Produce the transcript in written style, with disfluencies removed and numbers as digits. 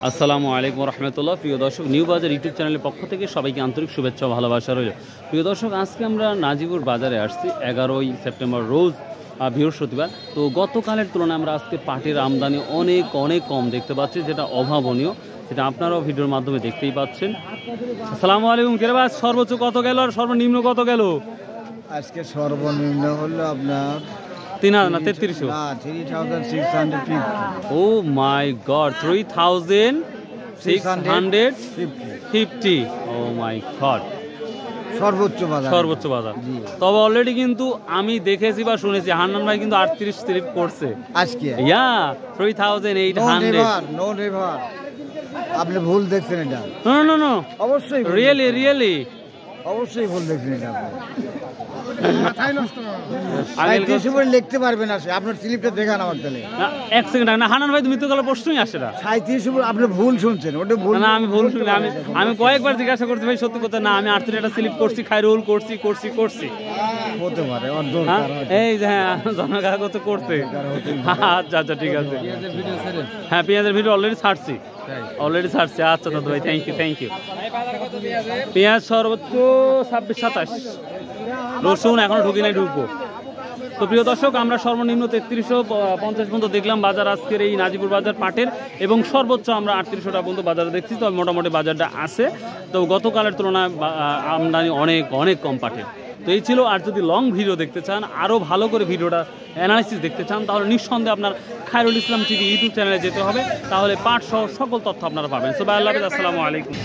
আসসালামু আলাইকুম রহমতুল্লাহ। প্রিয় দর্শক, নিউ বাজার ইউটিউব চ্যানেলের পক্ষ থেকে সবাইকে আন্তরিক শুভেচ্ছা ও ভালোবাসা রইল। প্রিয় দর্শক, আজকে আমরা নাজিপুর বাজারে আসছি 11ই সেপ্টেম্বর রোজ বৃহস্পতিবার। তো গতকালের তুলনায় আমরা আজকে পাটের আমদানি অনেক কম দেখতে পাচ্ছি, যেটা অভাবনীয়, সেটা আপনারাও ভিডিওর মাধ্যমে দেখতেই পাচ্ছেন। আসসালামু আলাইকুম। কেরাবাজ সর্বোচ্চ কত গেল আর সর্বনিম্ন কত গেল? আজকে সর্বনিম্ন হলো আপনার 3650। ও মাই গড, 3650। ও মাই গড, সর্বোচ্চ বাজার। তবে অলরেডি কিন্তু আমি দেখেছি বা শুনেছি হান্নান ভাই কিন্তু 38 স্লিপ করছে আজকে। 3800। আপনি ভুল দেখছেন এটা। নো, অবশ্যই রিয়েলি অবশ্যই ভুল দেখছেন এটা। লিখতে পারবেন না, আপনার স্লিপটা দেখান আমার তাহলে। এক সেকেন্ড না, হান্নান ভাই তুমি তো গেলে প্রশ্নই আসে না। 37 আপনি ভুল শুনছেন, ওটা ভুল না, আমি ভুল শুনি। আমি কয়েকবার জিজ্ঞাসা করছি ভাই সত্যি কথা না, আমি 38 একটা স্লিপ করছি, খাইরুল করছি। হতে পারে এই যে হ্যাঁ জনকাগজ তো করছে। আচ্ছা ঠিক আছে। হ্যাঁ, পেঁয়াজের ভিডিও অলরেডি ছাড়ছি। আচ্ছা দাদা ভাই, থ্যাংক ইউ। পেঁয়াজ সর্বোচ্চ 26-27, রসুন এখনো ঢুকবো। তো প্রিয় দর্শক, আমরা সর্বনিম্ন 3350 পর্যন্ত দেখলাম বাজার আজকের এই নাজিপুর বাজার পাটের, এবং সর্বোচ্চ আমরা 3800 টাকা পর্যন্ত বাজারে দেখছি। তো মোটামুটি বাজারটা আছে। তো গতকালের তুলনায় আমদানি অনেক কম পাটের। তো এই ছিল। আর যদি লং ভিডিও দেখতে চান, আরও ভালো করে ভিডিওটা অ্যানালাইসিস দেখতে চান, তাহলে নিঃসন্দেহে আপনার খায়রুল ইসলাম টিভি ইউটিউব চ্যানেলে যেতে হবে। তাহলে পাট সহ সকল তথ্য আপনারা পাবেন। সো বাই, আল্লাহ হাফেজ, আসসালামু আলাইকুম।